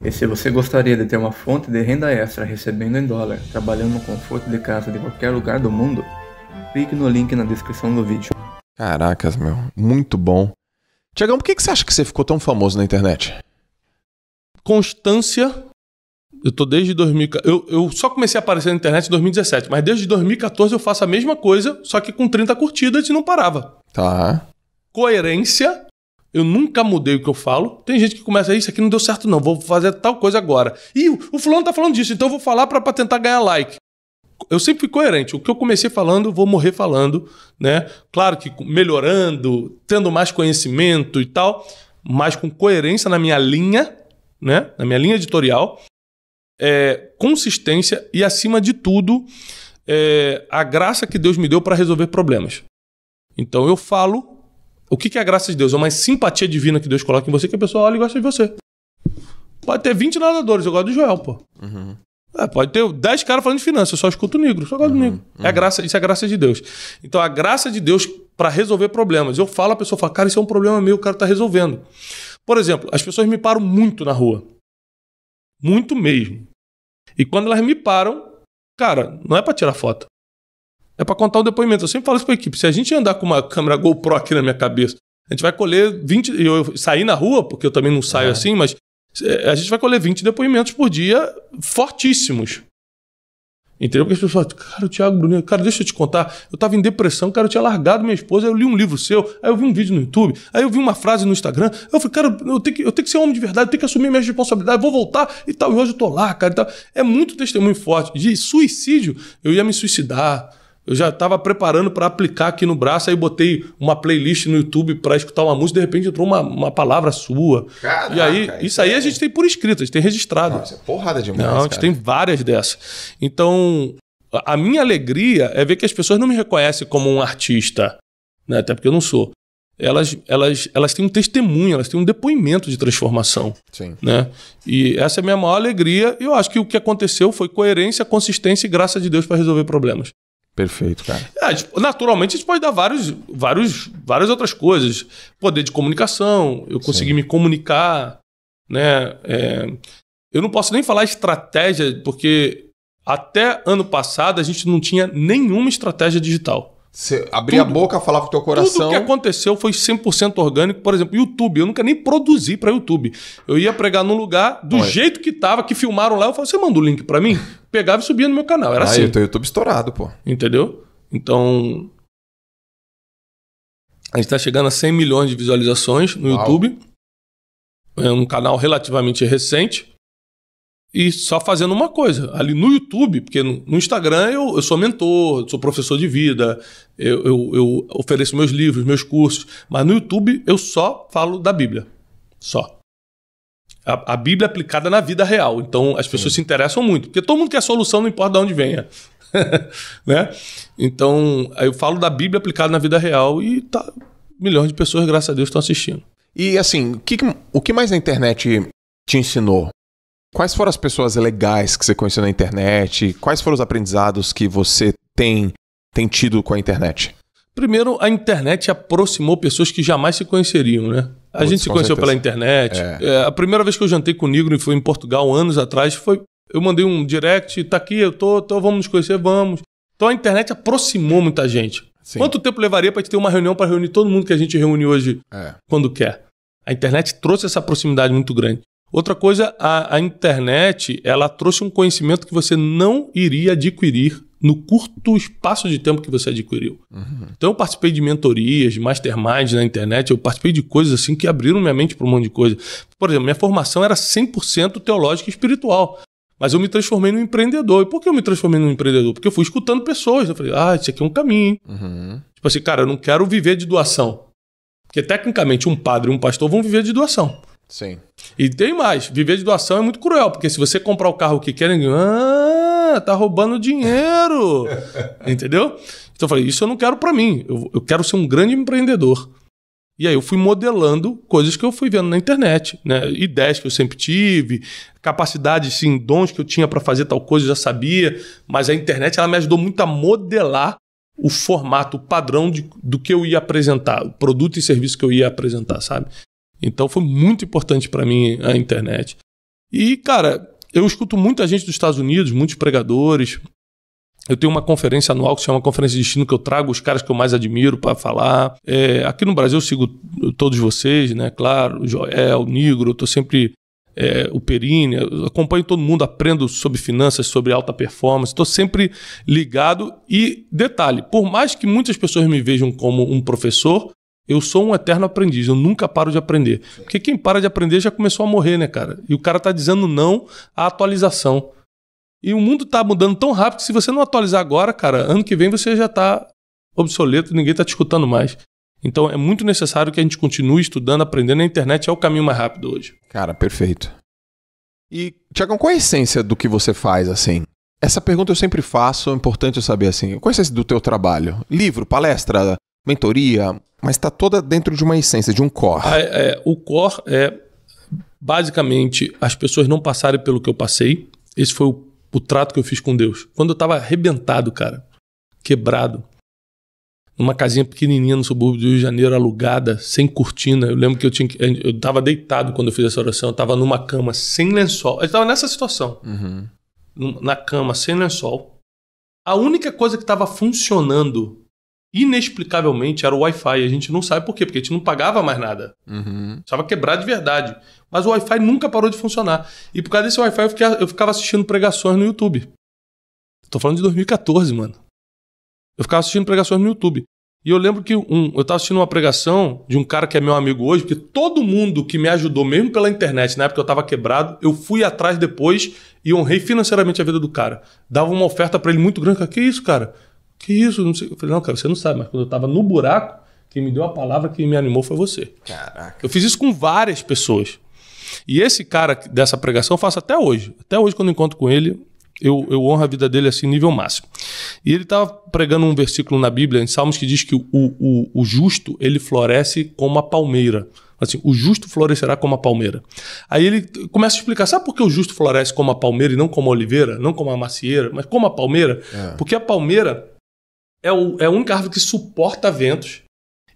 E se você gostaria de ter uma fonte de renda extra recebendo em dólar, trabalhando no conforto de casa de qualquer lugar do mundo, clique no link na descrição do vídeo. Caracas, meu. Muito bom. Tiagão, por que você acha que você ficou tão famoso na internet? Constância. Eu tô desde 2014. Eu só comecei a aparecer na internet em 2017, mas desde 2014 eu faço a mesma coisa, só que com 30 curtidas e não parava. Tá. Coerência. Eu nunca mudei o que eu falo. Tem gente que começa, isso aqui não deu certo não, vou fazer tal coisa agora. E o fulano tá falando disso, então eu vou falar pra tentar ganhar like. Eu sempre fui coerente. O que eu comecei falando, vou morrer falando, né? Claro que melhorando, tendo mais conhecimento e tal, mas com coerência na minha linha, né? Na minha linha editorial, consistência e, acima de tudo, a graça que Deus me deu para resolver problemas. Então eu falo. O que é a graça de Deus? É uma simpatia divina que Deus coloca em você, que a pessoa olha e gosta de você. Pode ter 20 nadadores, eu gosto do Joel, pô. Uhum. Pode ter 10 caras falando de finanças, eu só escuto o negro, só gosto do negro. Isso é a graça de Deus. Então a graça de Deus para resolver problemas. Eu falo, a pessoa fala, cara, isso é um problema meu, o cara tá resolvendo. Por exemplo, as pessoas me param muito na rua. Muito mesmo. E quando elas me param, cara, não é para tirar foto. É para contar um depoimento. Eu sempre falo isso pra equipe. Se a gente andar com uma câmera GoPro aqui na minha cabeça, a gente vai colher 20... Eu saí na rua, porque eu também não saio assim, mas a gente vai colher 20 depoimentos por dia fortíssimos. Entendeu? Porque as pessoas falam, cara, o Thiago Brunet, cara, deixa eu te contar. Eu tava em depressão, cara, eu tinha largado minha esposa, aí eu li um livro seu, aí eu vi um vídeo no YouTube, aí eu vi uma frase no Instagram, eu falei, cara, eu tenho que ser um homem de verdade, eu tenho que assumir minhas responsabilidades, vou voltar e tal, e hoje eu tô lá, cara, e tal. É muito testemunho forte. De suicídio, eu ia me suicidar. Eu já estava preparando para aplicar aqui no braço, aí botei uma playlist no YouTube para escutar uma música, de repente entrou uma palavra sua. Caraca, e aí, isso aí a gente tem por escrito, a gente tem registrado. Não, isso é porrada demais, Não, a gente tem várias dessas. Então, a minha alegria é ver que as pessoas não me reconhecem como um artista, né? Até porque eu não sou. Elas têm um testemunho, elas têm um depoimento de transformação. Sim. Né? E essa é a minha maior alegria. E eu acho que o que aconteceu foi coerência, consistência e graça de Deus para resolver problemas. Perfeito, cara. Naturalmente, a gente pode dar várias outras coisas. Poder de comunicação, eu consegui me comunicar, né? Eu não posso nem falar estratégia, porque até ano passado a gente não tinha nenhuma estratégia digital. Você abria a boca, falava com o teu coração. Tudo que aconteceu foi 100% orgânico. Por exemplo, YouTube. Eu nunca nem produzi para YouTube. Eu ia pregar num lugar do jeito que tava, que filmaram lá. Eu falei, você manda o link para mim? Pegava e subia no meu canal. Era assim. O teu YouTube estourado, pô. Entendeu? Então, a gente tá chegando a 100 milhões de visualizações no YouTube. É um canal relativamente recente. E só fazendo uma coisa, ali no YouTube, porque no Instagram eu sou mentor, sou professor de vida, eu ofereço meus livros, meus cursos, mas no YouTube eu só falo da Bíblia, só. A Bíblia aplicada na vida real, então as pessoas se interessam muito, porque todo mundo quer solução, não importa de onde venha. Né? Então eu falo da Bíblia aplicada na vida real e milhões de pessoas, graças a Deus, estão assistindo. E assim, o que mais a internet te ensinou? Quais foram as pessoas legais que você conheceu na internet? Quais foram os aprendizados que você tem tido com a internet? Primeiro, a internet aproximou pessoas que jamais se conheceriam, né? A gente se conheceu pela internet. A primeira vez que eu jantei com o Negro e foi em Portugal, anos atrás, eu mandei um direct, tá aqui, eu tô, vamos nos conhecer, vamos. Então a internet aproximou muita gente. Sim. Quanto tempo levaria pra gente ter uma reunião para reunir todo mundo que a gente reúne hoje quando quer? A internet trouxe essa proximidade muito grande. Outra coisa, a internet, ela trouxe um conhecimento que você não iria adquirir no curto espaço de tempo que você adquiriu. Então eu participei de mentorias, de masterminds na internet, eu participei de coisas assim que abriram minha mente para um monte de coisa. Por exemplo, minha formação era 100% teológica e espiritual, mas eu me transformei num empreendedor. E por que eu me transformei num empreendedor? Porque eu fui escutando pessoas, eu falei, isso aqui é um caminho. Tipo assim, cara, eu não quero viver de doação. Porque tecnicamente um padre e um pastor vão viver de doação. Sim. E tem mais, viver de doação é muito cruel, porque se você comprar o carro que quer, tá roubando dinheiro. Entendeu? Então eu falei, isso eu não quero pra mim, eu quero ser um grande empreendedor. E aí eu fui modelando coisas que eu fui vendo na internet, né? Ideias que eu sempre tive, capacidades, sim, dons que eu tinha pra fazer tal coisa, eu já sabia, mas a internet ela me ajudou muito a modelar o formato, o padrão do que eu ia apresentar, o produto e serviço que eu ia apresentar, sabe? Então foi muito importante para mim a internet. E, cara, eu escuto muita gente dos Estados Unidos, muitos pregadores. Eu tenho uma conferência anual que se chama Conferência de Destino, que eu trago os caras que eu mais admiro para falar. Aqui no Brasil eu sigo todos vocês, né? Claro, o Joel, o Nigro, eu tô sempre... o Perini, eu acompanho todo mundo, aprendo sobre finanças, sobre alta performance, estou sempre ligado. E detalhe, por mais que muitas pessoas me vejam como um professor, eu sou um eterno aprendiz, eu nunca paro de aprender. Porque quem para de aprender já começou a morrer, né, cara? E o cara tá dizendo não à atualização. E o mundo tá mudando tão rápido que se você não atualizar agora, cara, ano que vem você já tá obsoleto, ninguém tá te escutando mais. Então é muito necessário que a gente continue estudando, aprendendo. A internet é o caminho mais rápido hoje. Cara, perfeito. E, Tiagão, qual é a essência do que você faz, assim? Essa pergunta eu sempre faço, é importante eu saber, assim. Qual é a essência do teu trabalho? Livro, palestra, mentoria, mas está toda dentro de uma essência, de um core. O core é, basicamente, as pessoas não passarem pelo que eu passei. Esse foi o trato que eu fiz com Deus. Quando eu estava arrebentado, cara, quebrado, numa casinha pequenininha no subúrbio do Rio de Janeiro, alugada, sem cortina. Eu lembro que eu estava deitado quando eu fiz essa oração. Eu estava numa cama sem lençol. Eu estava nessa situação. Na cama, sem lençol. A única coisa que estava funcionando inexplicavelmente era o Wi-Fi. A gente não sabe por quê, porque a gente não pagava mais nada. Estava quebrado de verdade. Mas o Wi-Fi nunca parou de funcionar. E por causa desse Wi-Fi eu ficava assistindo pregações no YouTube. Tô falando de 2014, mano. Eu ficava assistindo pregações no YouTube. E eu lembro que eu estava assistindo uma pregação de um cara que é meu amigo hoje, porque todo mundo que me ajudou, mesmo pela internet, na época eu estava quebrado, eu fui atrás depois e honrei financeiramente a vida do cara. Dava uma oferta para ele muito grande. Que isso, cara? Que isso? Não sei. Eu falei, não, cara, você não sabe, mas quando eu estava no buraco, quem me deu a palavra, quem me animou foi você. Caraca. Eu fiz isso com várias pessoas. E esse cara dessa pregação eu faço até hoje. Até hoje, quando eu encontro com ele, eu honro a vida dele assim, nível máximo. E ele estava pregando um versículo na Bíblia, em Salmos, que diz que o justo, ele floresce como a palmeira. Assim, o justo florescerá como a palmeira. Aí ele começa a explicar, sabe por que o justo floresce como a palmeira e não como a oliveira, não como a macieira, mas como a palmeira? Porque a palmeira é a única árvore que suporta ventos.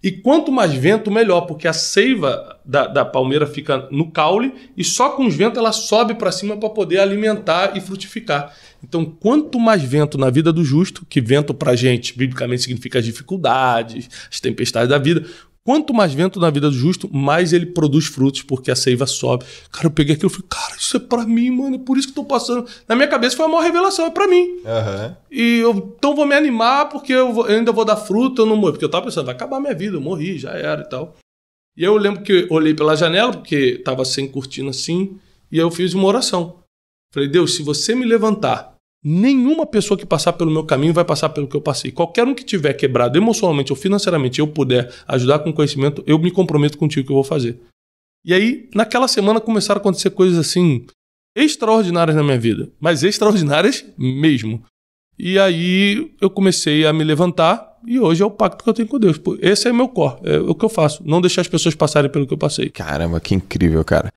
E quanto mais vento, melhor, porque a seiva da palmeira fica no caule e só com os ventos ela sobe para cima para poder alimentar e frutificar. Então, quanto mais vento na vida do justo, que vento para a gente, biblicamente, significa as dificuldades, as tempestades da vida, quanto mais vento na vida do justo, mais ele produz frutos, porque a seiva sobe. Cara, eu peguei aquilo e falei, cara, isso é para mim, mano, é por isso que eu tô passando. Na minha cabeça foi a maior revelação, é para mim. E então vou me animar, porque eu ainda vou dar fruto, eu não morro. Porque eu tava pensando, vai acabar a minha vida, eu morri, já era e tal. E aí eu lembro que eu olhei pela janela, porque tava sem cortina assim, e aí eu fiz uma oração. Falei, Deus, se você me levantar, nenhuma pessoa que passar pelo meu caminho vai passar pelo que eu passei. Qualquer um que tiver quebrado emocionalmente ou financeiramente, eu puder ajudar com conhecimento, eu me comprometo contigo que eu vou fazer. E aí, naquela semana, começaram a acontecer coisas assim, extraordinárias na minha vida. Mas extraordinárias mesmo. E aí, eu comecei a me levantar e hoje é o pacto que eu tenho com Deus. Esse é o meu core, é o que eu faço. Não deixar as pessoas passarem pelo que eu passei. Caramba, que incrível, cara.